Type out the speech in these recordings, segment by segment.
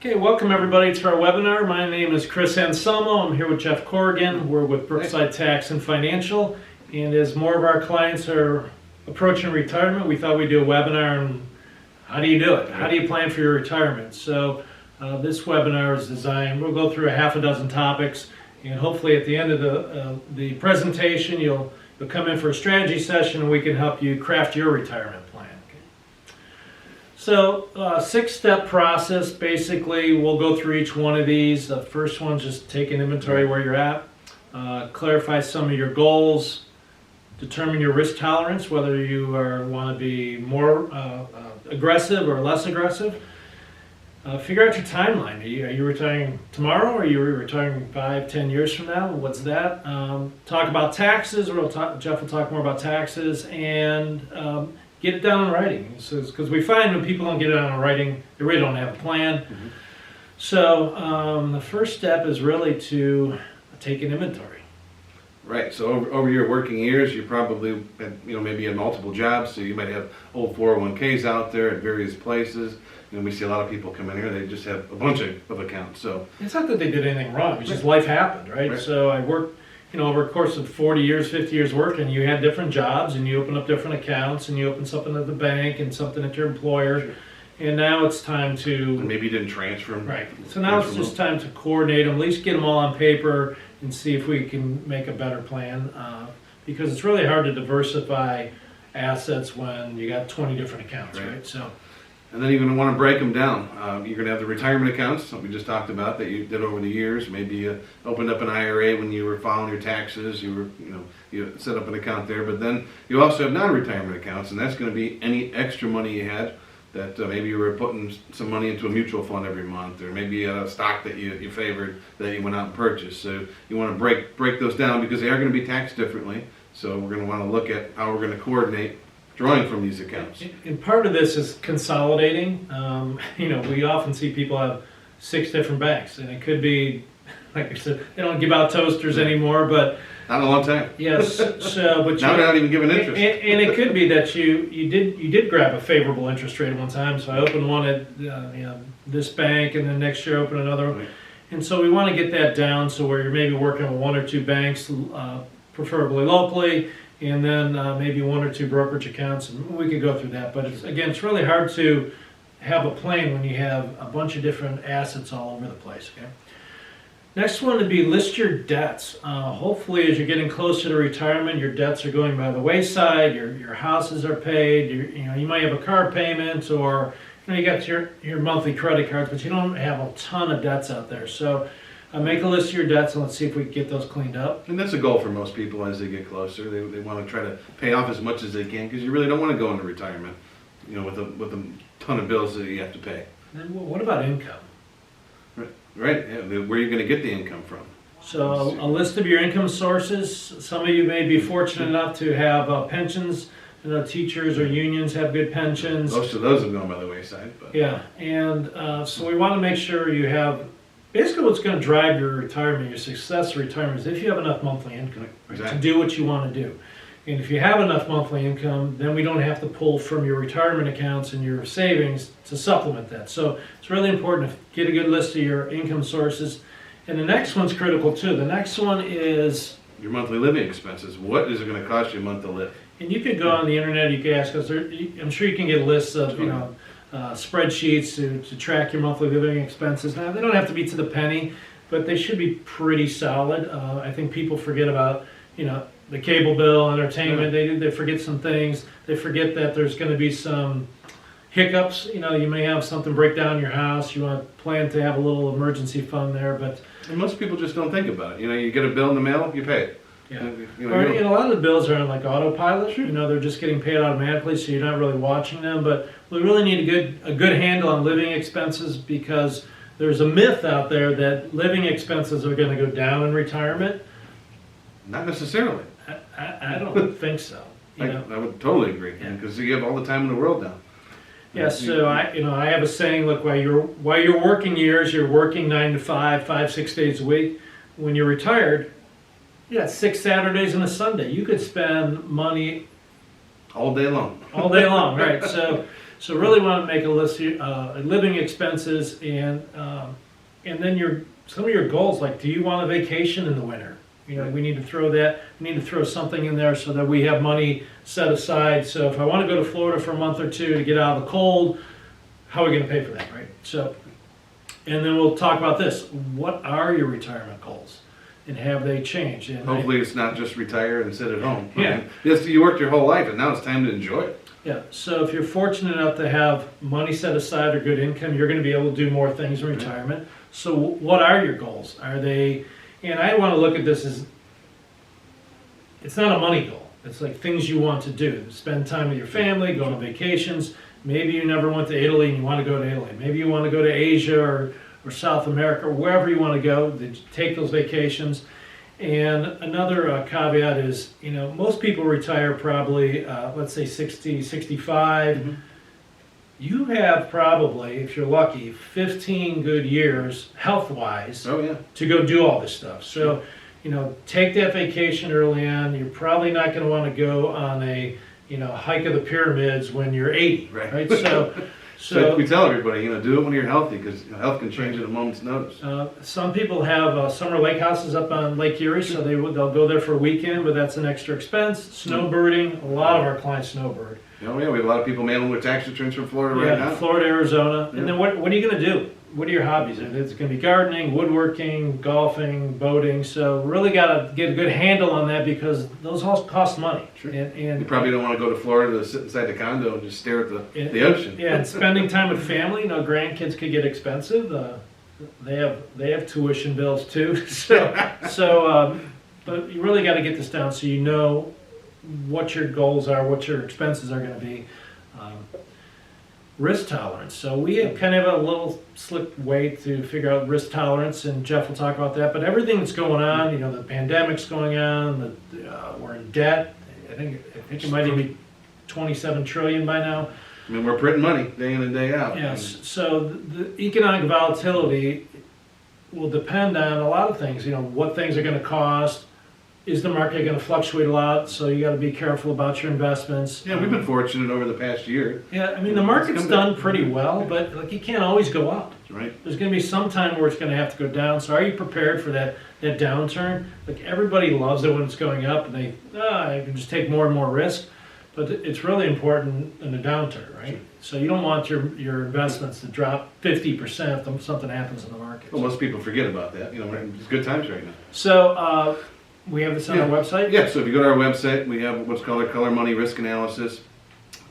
Okay, welcome everybody to our webinar. My name is Chris Anselmo. I'm here with Jeff Corrigan. We're with Brookside Tax and Financial. And as more of our clients are approaching retirement, we thought we'd do a webinar on how do you do it? How do you plan for your retirement? So this webinar is designed, we'll go through a half a dozen topics, and hopefully at the end of the presentation, you'll come in for a strategy session and we can help you craft your retirement plan. So, 6-step process. Basically, we'll go through each one of these. The first one's just take an inventory where you're at, clarify some of your goals, determine your risk tolerance, whether you want to be more aggressive or less aggressive. Figure out your timeline. Are you retiring tomorrow, or are you retiring 5-10 years from now? What's that? Talk about taxes. Jeff will talk more about taxes, and get it down in writing. Because we find when people don't get it down in writing, they really don't have a plan. Mm-hmm. So the first step is really to take an inventory. Right. So over your working years, you probably had, maybe had multiple jobs. So you might have old 401ks out there at various places. We see a lot of people come in here, they just have a bunch of accounts. So it's not that they did anything wrong, it's just life happened, right? So I worked, over a course of 40 years, 50 years working, you had different jobs and you opened up different accounts and you opened something at the bank and something at your employer. Sure. And now it's time to... And maybe you didn't transfer them. Right. So now it's just time to coordinate them, at least get them all on paper and see if we can make a better plan. Because it's really hard to diversify assets when you got 20 different accounts, right? So. And then you're going to want to break them down. You're going to have the retirement accounts that we just talked about that you did over the years. Maybe you opened up an IRA when you were filing your taxes. You set up an account there. But then you also have non-retirement accounts, and that's going to be any extra money you had that maybe you were putting some money into a mutual fund every month, or maybe a stock that you favored that you went out and purchased. So you want to break those down because they are going to be taxed differently. So we're going to want to look at how we're going to coordinate drawing from these accounts. And part of this is consolidating. We often see people have 6 different banks, and it could be, like I said, they don't give out toasters anymore, but not in a long time. Yes, but now they're not even giving interest. And it could be that you did grab a favorable interest rate at one time. So I opened one at this bank, and then next year open another one. Right. And so we want to get that down so where you're maybe working with 1 or 2 banks, preferably locally, and then maybe 1 or 2 brokerage accounts, and we could go through that. But it's really hard to have a plan when you have a bunch of different assets all over the place. Okay. Next one would be list your debts. Hopefully, as you're getting closer to retirement, your debts are going by the wayside. Your houses are paid. You might have a car payment, or you got your monthly credit cards, but you don't have a ton of debts out there. So. Make a list of your debts and let's see if we can get those cleaned up. And that's a goal for most people as they get closer. They want to try to pay off as much as they can because you really don't want to go into retirement, with a ton of bills that you have to pay. And what about income? Right. Yeah. Where are you going to get the income from? So a list of your income sources. Some of you may be fortunate enough to have pensions. Teachers or unions have good pensions. Most of those have gone by the wayside. But. Yeah, and so we want to make sure you have. Basically, what's going to drive your retirement, your success of retirement, is if you have enough monthly income to do what you want to do. And if you have enough monthly income, then we don't have to pull from your retirement accounts and your savings to supplement that. So it's really important to get a good list of your income sources. And the next one's critical too. The next one is your monthly living expenses. What is it going to cost you a month to live? And you could go on the internet. You could ask us. I'm sure you can get lists of spreadsheets to track your monthly living expenses. Now, they don't have to be to the penny, but they should be pretty solid. I think people forget about, the cable bill, entertainment. They forget some things. They forget that there's going to be some hiccups. You may have something break down in your house. You want to plan to have a little emergency fund there. And most people just don't think about it. You get a bill in the mail, you pay it. Yeah. A lot of the bills are on like autopilot. Sure. They're just getting paid automatically, so you're not really watching them. But we really need a good handle on living expenses because there's a myth out there that living expenses are going to go down in retirement. Not necessarily. I don't think so. I would totally agree because you have all the time in the world now. Yeah. So I have a saying. Look, while you're working years, you're working 9 to 5, 6 days a week. When you're retired. Yeah, 6 Saturdays and a Sunday. You could spend money all day long. All day long, right? So So really want to make a list of living expenses and then some of your goals, like do you want a vacation in the winter? You know, we need to throw that, we need to throw something in there so that we have money set aside. So if I want to go to Florida for a month or two to get out of the cold, how are we going to pay for that, right? So, and then we'll talk about this. What are your retirement goals? And have they changed? And Hopefully it's not just retire and sit at home. Yeah. I mean, yes, you worked your whole life and now it's time to enjoy it. Yeah, so if you're fortunate enough to have money set aside or good income, you're going to be able to do more things in retirement. So what are your goals? Are they, and I want to look at this as, it's not a money goal. It's like things you want to do. Spend time with your family, go on vacations. Maybe you never went to Italy and you want to go to Italy. Maybe you want to go to Asia or South America, or wherever you want to go, take those vacations. And another caveat is, you know, most people retire probably, let's say 60, 65. Mm-hmm. You have probably, if you're lucky, 15 good years, health-wise, Oh, yeah. to go do all this stuff. So, you know, take that vacation early on. You're probably not going to want to go on a, you know, hike of the pyramids when you're 80, Right. So we tell everybody, you know, do it when you're healthy because health can change at a moment's notice. some people have summer lake houses up on Lake Erie, so they'll go there for a weekend, but that's an extra expense. Snowbirding, a lot of our clients snowbird. Oh, yeah, we have a lot of people mailing their tax returns from Florida right now. Florida, Arizona. Yeah. And then what are you going to do? What are your hobbies? It's going to be gardening, woodworking, golfing, boating. So really got to get a good handle on that because those all cost money. Sure. And You probably don't want to go to Florida to sit inside the condo and just stare at the ocean. Yeah, and spending time with family. You know, grandkids could get expensive. They have tuition bills too. But you really got to get this down so you know what your goals are, what your expenses are going to be. Risk tolerance. So we have kind of a little slick way to figure out risk tolerance, and Jeff will talk about that. But everything that's going on, you know, the pandemic's going on. We're in debt. I think it might even be 27 trillion by now. I mean, we're printing money day in and day out. Yes. So the economic volatility will depend on a lot of things. You know, what things are going to cost. Is the market going to fluctuate a lot? So you got to be careful about your investments. Yeah, we've been fortunate over the past year. Yeah, I mean the market's done pretty well, but like you can't always go up. Right. There's going to be some time where it's going to have to go down. So are you prepared for that downturn? Like everybody loves it when it's going up, and I can just take more and more risk. But it's really important in a downturn, right? So you don't want your investments to drop 50% if something happens in the market. Well, most people forget about that. You know, it's good times right now. So we have this on our website? Yeah, so if you go to our website, we have what's called a color money risk analysis.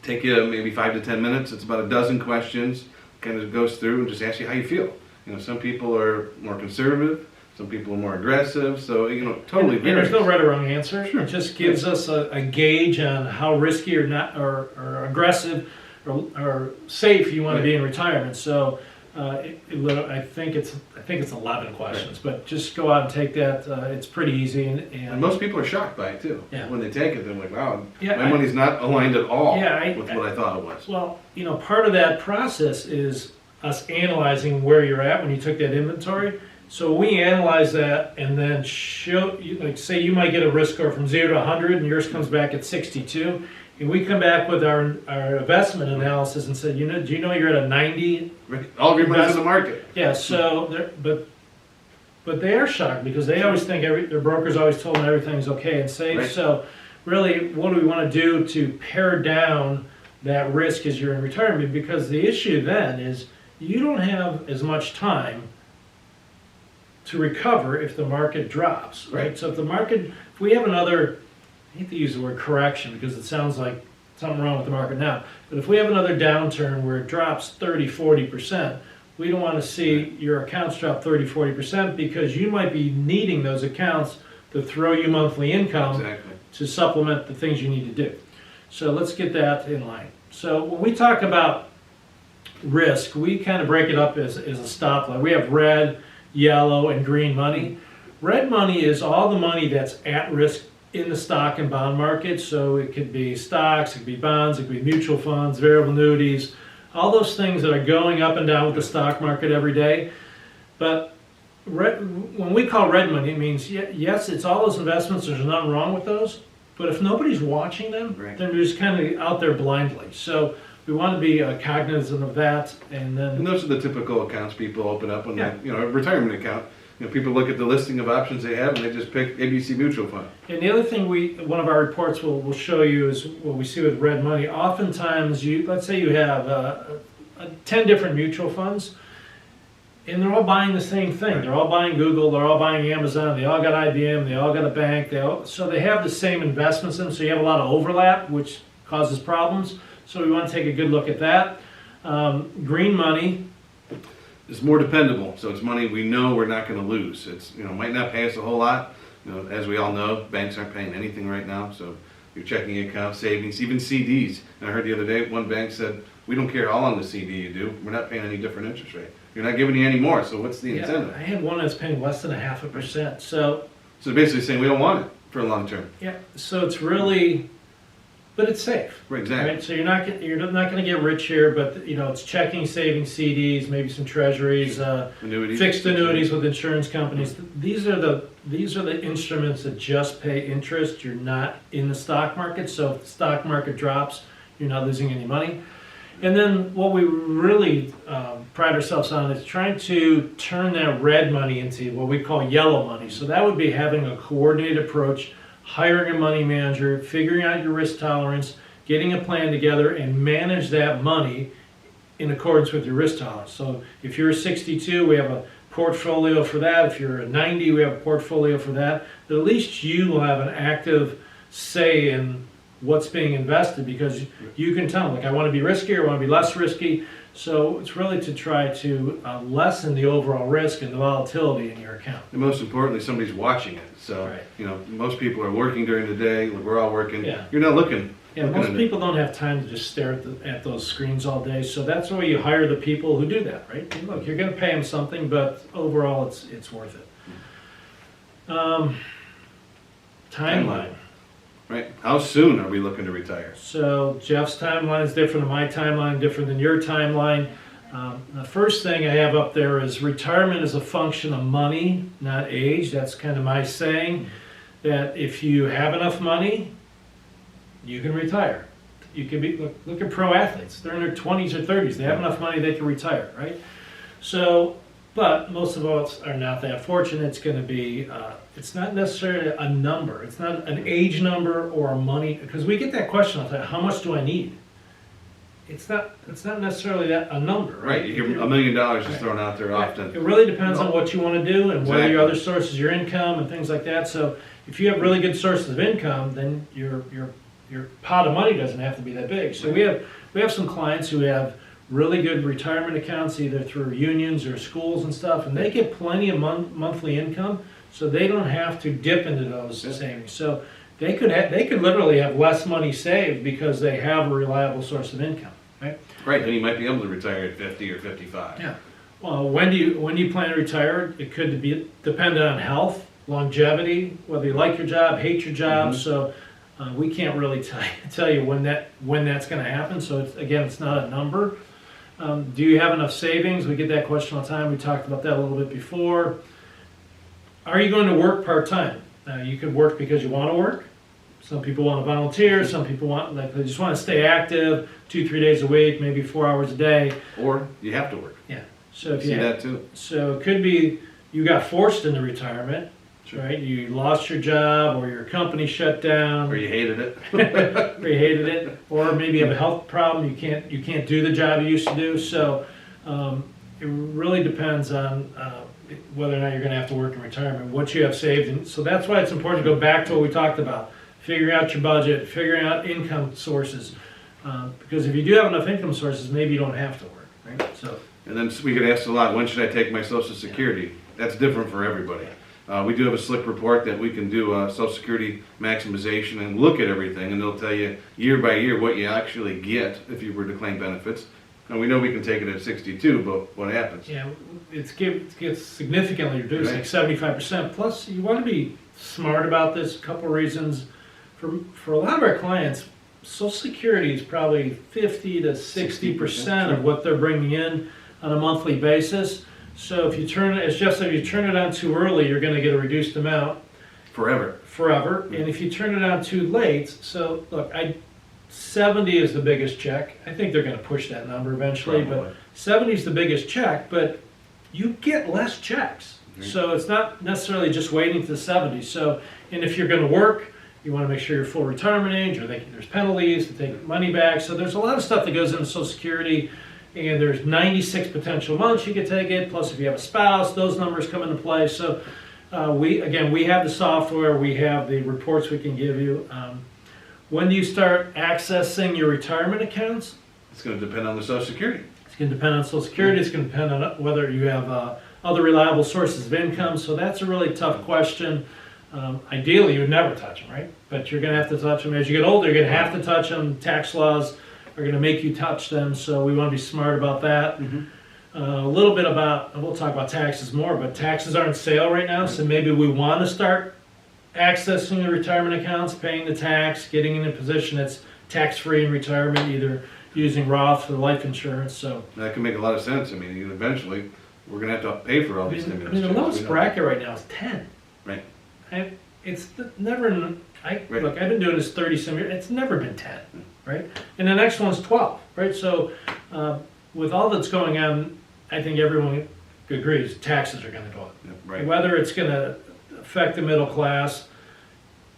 Take you maybe 5 to 10 minutes. It's about a dozen questions. Kind of goes through and just asks you how you feel. You know, some people are more conservative, some people are more aggressive. So, you know, totally And there's varies. no right or wrong answer. Sure. It just gives us a gauge on how risky or not or aggressive or safe you want to be in retirement. So I think it's 11 questions, but just go out and take that. It's pretty easy, And most people are shocked by it too. Yeah. When they take it, they're like, wow, Yeah, my money's not aligned at all Yeah, with what I thought it was. Well, you know, part of that process is us analyzing where you're at when you took that inventory. So we analyze that and then show you, like, say you might get a risk score from 0 to 100, and yours comes back at 62. And we come back with our investment analysis and say, do you know you're at a 90? Right. All of your money's in the market. Yeah, so but they are shocked because they always think their brokers always told them everything's okay and safe. Right. So really, what do we want to do to pare down that risk as you're in retirement? Because the issue then is you don't have as much time to recover if the market drops, right? So if we have another, I hate to use the word correction because it sounds like something wrong with the market now, but if we have another downturn where it drops 30, 40%, we don't want to see your accounts drop 30, 40% because you might be needing those accounts to throw you monthly income to supplement the things you need to do. So let's get that in line. So when we talk about risk, we kind of break it up as a stoplight. We have red, yellow, and green money. Red money is all the money that's at risk in the stock and bond market. So it could be stocks, it could be bonds, it could be mutual funds, variable annuities, all those things that are going up and down with the stock market every day. But when we call red money, it means, yes, it's all those investments, there's nothing wrong with those, but if nobody's watching them, then they're just kind of out there blindly. So we want to be cognizant of that, and then And those are the typical accounts people open up when Yeah. they, a retirement account. People look at the listing of options they have and they just pick ABC Mutual Fund. And the other thing one of our reports will show you is what we see with red money. Oftentimes, let's say you have 10 different mutual funds, and they're all buying the same thing. They're all buying Google, they're all buying Amazon, they all got IBM, they all got a bank, so they have the same investments in them, so you have a lot of overlap, which causes problems. So we want to take a good look at that. Green money. It's more dependable, so it's money we know we're not going to lose. It's might not pay us a whole lot. As we all know, banks aren't paying anything right now. So your checking account, savings, even CDs. And I heard the other day one bank said, "We don't care how long the CD you do. We're not paying any different interest rate. You're not giving you any more. So what's the incentive?" I had one that's paying less than 0.5%. So Basically saying we don't want it for a long term. yeah, so it's really, but it's safe. Right, exactly. Right, so you're not going to get rich here, but it's checking, savings, CDs, maybe some treasuries, Annuities. fixed annuities with insurance companies. These are the instruments that just pay interest. You're not in the stock market, so if the stock market drops, you're not losing any money. And then what we really pride ourselves on is trying to turn that red money into what we call yellow money. So that would be having a coordinated approach, hiring a money manager, figuring out your risk tolerance, getting a plan together, and manage that money in accordance with your risk tolerance. So if you're a 62, we have a portfolio for that. If you're a 90, we have a portfolio for that. But at least you will have an active say in what's being invested, because you can tell them, like, I want to be risky or I want to be less risky. So it's really to try to lessen the overall risk and the volatility in your account. And most importantly, somebody's watching it. So, Right. most people are working during the day. We're all working. Yeah. You're not looking. Yeah, looking most at it. people don't have time to just stare at those screens all day. So that's why you hire the people who do that, right? And look, you're going to pay them something, but overall, it's worth it. Timeline. Right. How soon are we looking to retire? So Jeff's timeline is different than my timeline, different than your timeline. The first thing I have up there is retirement is a function of money, not age. That's kind of my saying, that if you have enough money, you can retire. You can be, look at pro athletes. They're in their 20s or 30s. They have enough money, they can retire, right? So, but most of us are not that fortunate. It's going to be, it's not necessarily a number. It's not an age number or a money, because we get that question all the time, how much do I need? It's not necessarily a number, right? Right. You hear $1 million just thrown out there often. It really depends on what you want to do and what are your Exactly. other sources, your income and things like that. So if you have really good sources of income, then your pot of money doesn't have to be that big. So we have some clients who have really good retirement accounts, either through unions or schools and stuff, and they get plenty of monthly income, so they don't have to dip into those savings. So they could literally have less money saved because they have a reliable source of income, right? Right. Then you might be able to retire at 50 or 55. Yeah. Well, when do you plan to retire? It could be dependent on health, longevity, whether you like your job, hate your job. Mm-hmm. So we can't really tell you when that's going to happen. So it's not a number. Do you have enough savings? We get that question all the time. We talked about that a little bit before. Are you going to work part-time? You could work because you want to work. Some people want to volunteer. Some people they just want to stay active 2-3 days a week, maybe 4 hours a day. Or you have to work. Yeah. So See that too. So it could be you got forced into retirement, right? You lost your job, or your company shut down, Or you hated it. or you hated it, or maybe you have a health problem. You can't do the job you used to do. So it really depends on whether or not you're going to have to work in retirement, what you have saved. And so that's why it's important to go back to what we talked about. Figuring out your budget, figuring out income sources. Because if you do have enough income sources, maybe you don't have to work, right? So. And then we get asked a lot, when should I take my Social Security? That's different for everybody. We do have a slick report that we can do Social Security maximization and look at everything, and they'll tell you year by year what you actually get if you were to claim benefits. And we know we can take it at 62, but what happens? Yeah, it gets significantly reduced, Right. like 75%. Plus, you want to be smart about this. A couple reasons. For a lot of our clients, Social Security is probably 50 to 60% of what they're bringing in on a monthly basis. So if you turn it, as Jeff said, if you turn it on too early, you're going to get a reduced amount Forever. forever. And if you turn it on too late, so look, 70 is the biggest check. I think they're going to push that number eventually, Probably. but 70 is the biggest check, but you get less checks. Right. So it's not necessarily just waiting to the 70. So, and if you're going to work, you want to make sure you're full retirement age, or there's penalties to take money back. So there's a lot of stuff that goes into Social Security, and there's 96 potential months you could take it. Plus, if you have a spouse, those numbers come into play. So we have the software, we have the reports we can give you. When do you start accessing your retirement accounts? It's going to depend on the Social Security. It's going to depend on Social Security. It's going to depend on whether you have other reliable sources of income. So that's a really tough question. Ideally, you would never touch them, right? But you're going to have to touch them. As you get older, you're going to have to touch them. Tax laws are going to make you touch them. So we want to be smart about that. A little bit about, we'll talk about taxes more, but taxes aren't sale right now. So maybe we want to start accessing the retirement accounts, paying the tax, getting in a position that's tax-free in retirement, either using Roth for life insurance. So That can make a lot of sense. I mean, eventually, we're going to have to pay for all these I stimulus mean, the checks. lowest We know. bracket right now is 10. Right. It's never. Right. Look, I've been doing this 30-some years. It's never been 10, right? And the next one's 12, right? So, with all that's going on, I think everyone agrees taxes are going to go up. Yep, right. Whether it's going to affect the middle class,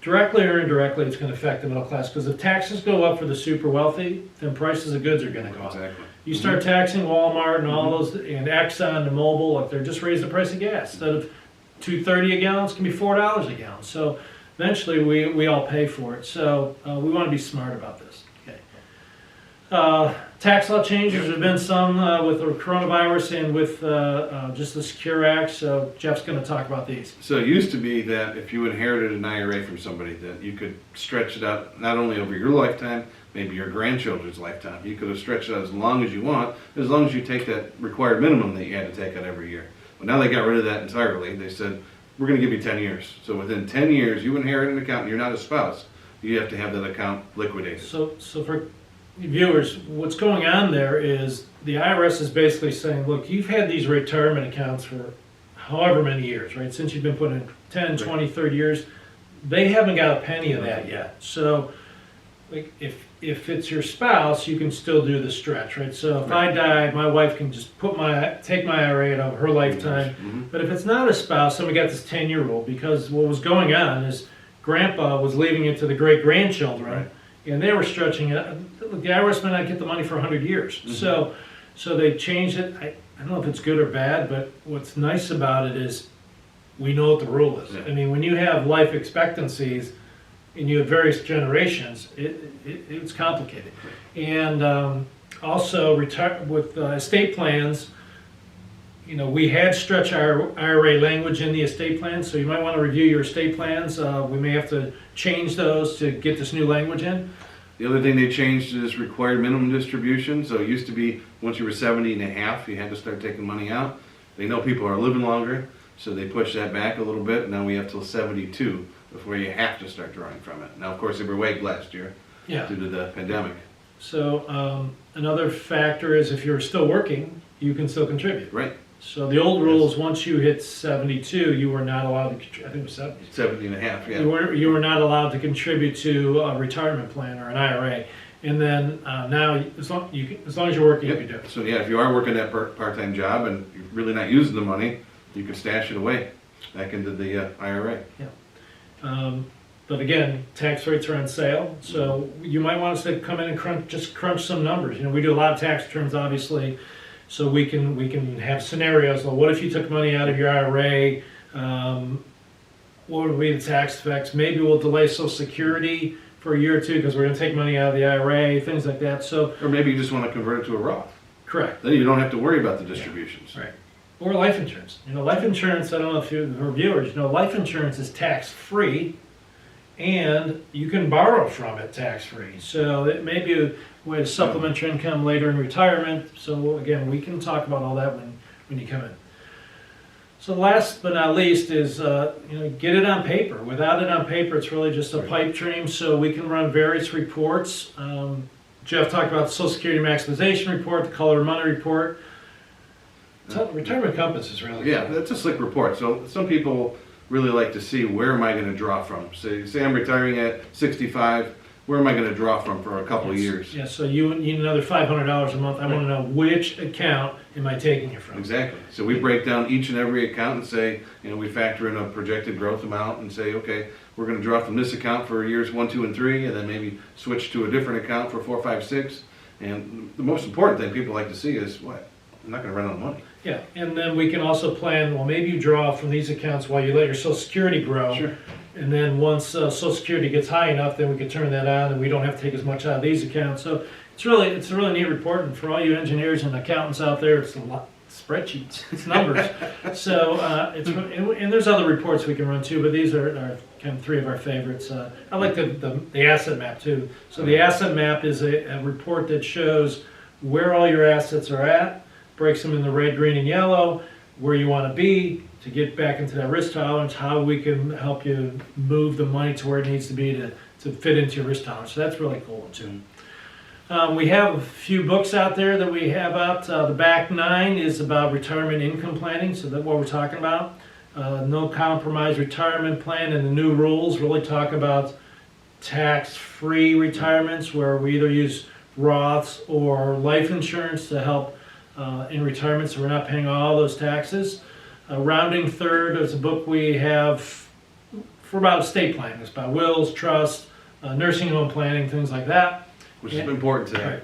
directly or indirectly, it's going to affect the middle class. Because if taxes go up for the super wealthy, then prices of goods are going to go up. Exactly. You start taxing Walmart and all those, and Exxon and Mobil, like they're just raising the price of gas. Instead of $2.30 a gallon, it's gonna be $4 a gallon. So eventually, we all pay for it. So we want to be smart about this. Okay. Tax law changes. There's been some with the coronavirus and with just the Secure Act. So Jeff's going to talk about these. So it used to be that if you inherited an IRA from somebody, that you could stretch it out not only over your lifetime, maybe your grandchildren's lifetime. You could have stretched it out as long as you want, as long as you take that required minimum that you had to take out every year. But now they got rid of that entirely. They said, we're going to give you 10 years. So within 10 years, you inherit an account, and you're not a spouse, you have to have that account liquidated. So for viewers, what's going on there is the IRS is basically saying, look, you've had these retirement accounts for however many years, right? Since you've been putting in 10, 20, 30 years, they haven't got a penny of that yet. So like if it's your spouse, you can still do the stretch, right? So if I die, my wife can just take my IRA out of her lifetime. Mm-hmm. But if it's not a spouse, then we got this 10-year rule, because what was going on is grandpa was leaving it to the great-grandchildren. Right. And they were stretching it. The IRS may not get the money for 100 years. So they changed it. I don't know if it's good or bad, but what's nice about it is we know what the rule is. Yeah. I mean, when you have life expectancies and you have various generations, it's complicated. And also with estate plans, you know, we had stretch IRA language in the estate plan, so you might want to review your estate plans. We may have to change those to get this new language in. The other thing they changed is required minimum distribution. So it used to be once you were 70 and a half, you had to start taking money out. They know people are living longer, so they pushed that back a little bit. Now we have till 72 before you have to start drawing from it. Now, of course, they were waived last year due to the pandemic. So another factor is if you're still working, you can still contribute. Right. So the old rule is once you hit 72, you were not allowed to contribute. I think it was 70. 70 and a half, yeah. You were not allowed to contribute to a retirement plan or an IRA. And then now, as long as you're working, you can do it. So yeah, if you are working that part-time job and you're really not using the money, you can stash it away back into the IRA. Yeah. But again, tax rates are on sale, so you might want us to come in and crunch some numbers. You know, we do a lot of tax returns, obviously, so we can have scenarios. Well, what if you took money out of your IRA? What would be the tax effects? Maybe we'll delay Social Security for a year or two because we're going to take money out of the IRA, things like that. So, Or maybe you just want to convert it to a Roth. correct. Then you don't have to worry about the distributions. Right. Or life insurance. You know, life insurance, I don't know if you viewers, you know, life insurance is tax-free and you can borrow from it tax-free. So it may be a way to supplement your income later in retirement. So again, we can talk about all that when you come in. So last but not least is, get it on paper. Without it on paper, it's really just a pipe dream. So we can run various reports. Jeff talked about the Social Security maximization report, the color of money report. Retirement Compass is really Yeah, cool. that's a slick report. So some people really like to see where am I going to draw from. Say I'm retiring at 65. where am I going to draw from for a couple of years? Yeah, so you need another $500 a month. I want to know which account am I taking it from? Exactly. So we break down each and every account and say, we factor in a projected growth amount and say, okay, we're going to draw from this account for years 1, 2, and 3, and then maybe switch to a different account for 4, 5, 6. And the most important thing people like to see is what? I'm not going to run out of money. Yeah, and then we can also plan, well, maybe you draw from these accounts while you let your Social Security grow. Sure. And then once Social Security gets high enough, then we can turn that on and we don't have to take as much out of these accounts. So it's a really neat report. And for all you engineers and accountants out there, it's a lot spreadsheets, it's numbers. So and there's other reports we can run too, but these are kind of 3 of our favorites. I like the asset map too. So the asset map is a report that shows where all your assets are at, breaks them into red, green, and yellow, where you want to be to get back into that risk tolerance, how we can help you move the money to where it needs to be to fit into your risk tolerance. So that's really cool too. We have a few books out there that we have out. The back 9 is about retirement income planning, so that's what we're talking about. No compromise retirement plan, and the new rules really talk about tax-free retirements where we either use Roths or life insurance to help in retirement, so we're not paying all those taxes. Rounding Third is a book we have for about estate planning. It's about wills, trust, nursing home planning, things like that. Which is important today. Right.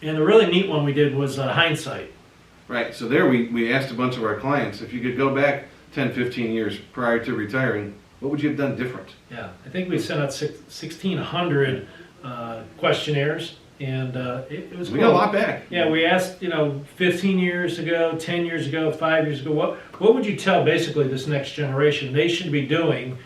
And a really neat one we did was hindsight. Right, so there we asked a bunch of our clients, if you could go back 10, 15 years prior to retiring, what would you have done different? Yeah, I think we sent out 1,600 questionnaires, and it was cool. We got a lot back. Yeah, we asked, 15 years ago, 10 years ago, 5 years ago, what would you tell basically this next generation they should be doing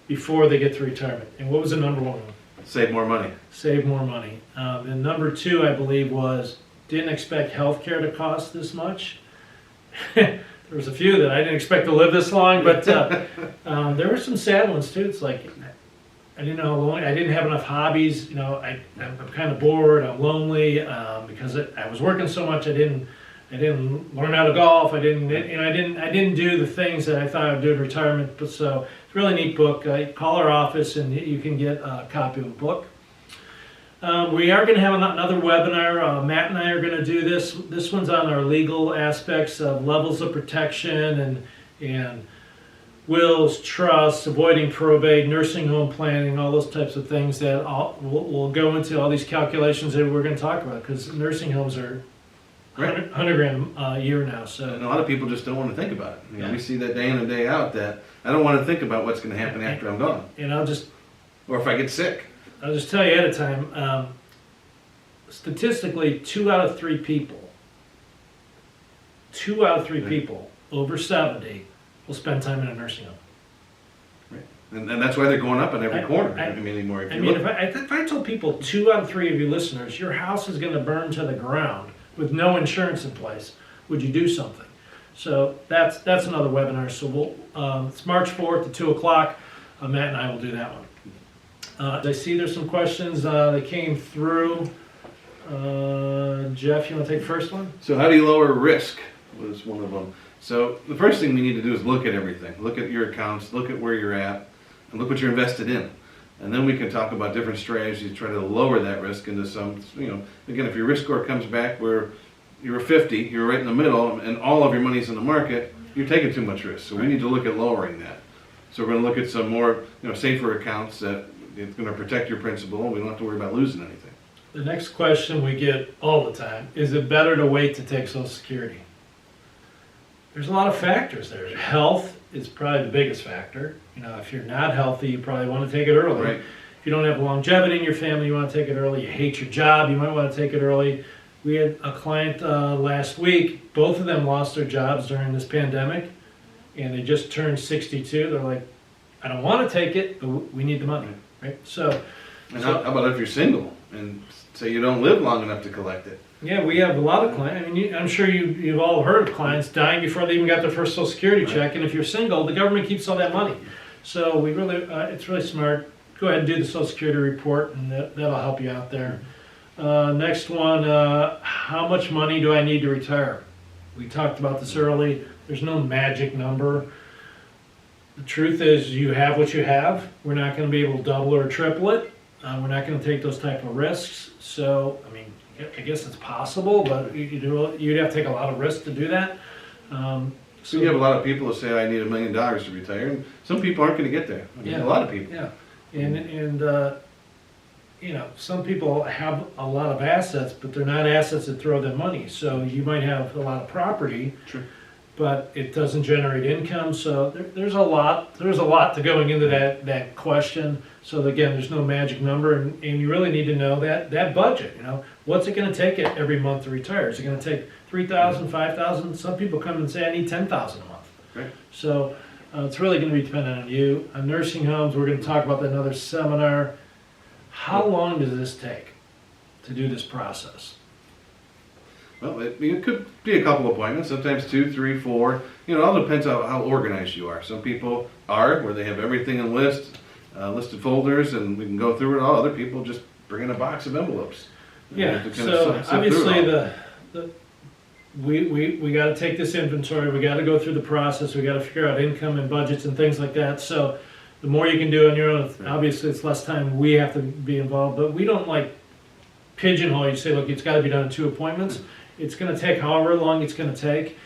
before they get to retirement? And what was the number 1? Save more money. Save more money. And number 2, I believe, was didn't expect healthcare to cost this much. There was a few that I didn't expect to live this long, but there were some sad ones too. It's like I didn't know, I didn't have enough hobbies. I'm kind of bored. I'm lonely because I was working so much. I didn't learn how to golf. I didn't do the things that I thought I would do in retirement. But so it's a really neat book. Call our office and you can get a copy of the book. We are going to have another webinar. Matt and I are going to do this. This one's on our legal aspects of levels of protection and wills, trusts, avoiding probate, nursing home planning, all those types of things that we'll go into all these calculations that we're going to talk about because nursing homes are Right. $100,000 a year now. So And a lot of people just don't want to think about it. Yeah. We see that day in and day out that I don't want to think about what's going to happen after I'm gone. and I'll just Or if I get sick. tell you ahead of time. Statistically, 2 out of 3 people over 70 will spend time in a nursing home. And that's why they're going up in every corner anymore. If I told people 2 out of 3 of you listeners, your house is going to burn to the ground with no insurance in place, would you do something? So that's another webinar. So it's March 4th at 2 o'clock. Matt and I will do that one. I see there's some questions that came through. Jeff, you want to take the first one? So how do you lower risk was one of them. So the first thing we need to do is look at everything. Look at your accounts, look at where you're at, and look what you're invested in. And then we can talk about different strategies to try to lower that risk into some, again, if your risk score comes back where you're 50, you're right in the middle, and all of your money's in the market, you're taking too much risk. So we need to look at lowering that. So we're going to look at some more, safer accounts that it's going to protect your principal, and we don't have to worry about losing anything. The next question we get all the time, is it better to wait to take Social Security? There's a lot of factors there. Health is probably the biggest factor. If you're not healthy, you probably want to take it early. Right. If you don't have longevity in your family, you want to take it early. You hate your job, you might want to take it early. We had a client last week, both of them lost their jobs during this pandemic, and they just turned 62. They're like, I don't want to take it, but we need the money, right? How about if you're single and say you don't live long enough to collect it? Yeah, we have a lot of clients. I'm sure you've all heard of clients dying before they even got their first Social Security check. And if you're single, the government keeps all that money. So we really, it's really smart. Go ahead and do the Social Security report, and that'll help you out there. Next one, how much money do I need to retire? We talked about this early. There's no magic number. The truth is, you have what you have. We're not going to be able to double or triple it. We're not gonna take those type of risks, so, I mean, I guess it's possible, but you'd have to take a lot of risk to do that. So you have a lot of people that say, I need $1 million to retire, and some people aren't gonna get there. I mean, Yeah. a lot of people. Yeah, and you know, some people have a lot of assets, but they're not assets that throw them money. So you might have a lot of property, Sure. but it doesn't generate income. So there's a lot to going into that question. So again, there's no magic number, and you really need to know that budget. You know, what's it going to take it every month to retire? Is it going to take $3,000, $5,000? Some people come and say I need $10,000 a month. Right. So it's really going to be dependent on you. On nursing homes, we're going to talk about that in another seminar. How long does this take to do this process? Well, it could be a couple appointments, sometimes 2, 3, 4. You know, it all depends on how organized you are. Some people are, where they have everything in listed folders, and we can go through it all. Other people just bring in a box of envelopes. And we Yeah, have to kind so of sift through obviously it all. we got to take this inventory, we got to go through the process, we got to figure out income and budgets and things like that. So the more you can do on your own, obviously it's less time we have to be involved, but we don't like pigeonhole you, say, look, it's got to be done in 2 appointments. It's going to take however long it's going to take.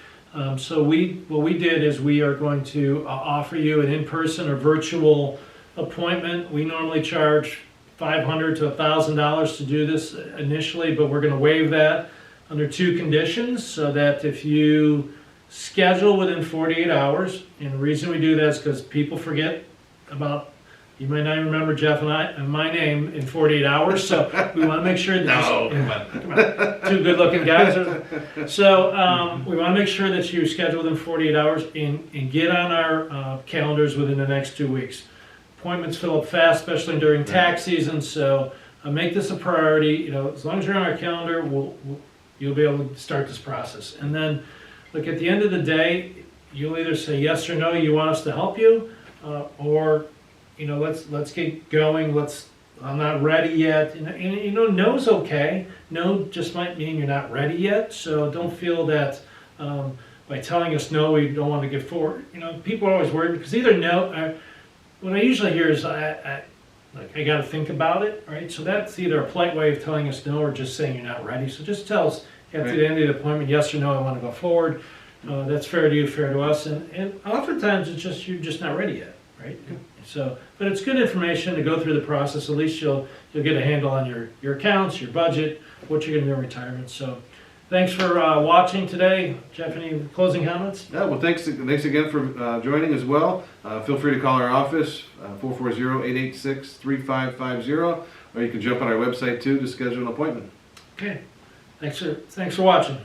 So what we did is we are going to offer you an in-person or virtual appointment. We normally charge $500 to $1,000 to do this initially, but we're going to waive that under 2 conditions, so that if you schedule within 48 hours, and the reason we do that is because people forget about, you might not even remember Jeff and my name in 48 hours, so we want to make sure that No, come on, 2 good-looking guys. So we want to make sure that you schedule within 48 hours and get on our calendars within the next 2 weeks. Appointments fill up fast, especially during tax season, so make this a priority. You know, as long as you're on our calendar, you'll be able to start this process. And then, look, at the end of the day, you'll either say yes or no, you want us to help you, or, you know, let's get going. I'm not ready yet. And you know, no's okay. No just might mean you're not ready yet. So don't feel that by telling us no, we don't want to get forward. You know, people are always worried because either no. What I usually hear is I got to think about it, right? So that's either a polite way of telling us no or just saying you're not ready. So just tell us at the end of the appointment, yes or no, I want to go forward. That's fair to you, fair to us. And oftentimes it's just you're just not ready yet, right? So, but it's good information to go through the process. At least you'll get a handle on your accounts, your budget, what you're going to do in retirement. So thanks for watching today. Jeff, any closing comments? Yeah, well, thanks again for joining as well. Feel free to call our office, 440-886-3550, or you can jump on our website too to schedule an appointment. Okay. Thanks for watching.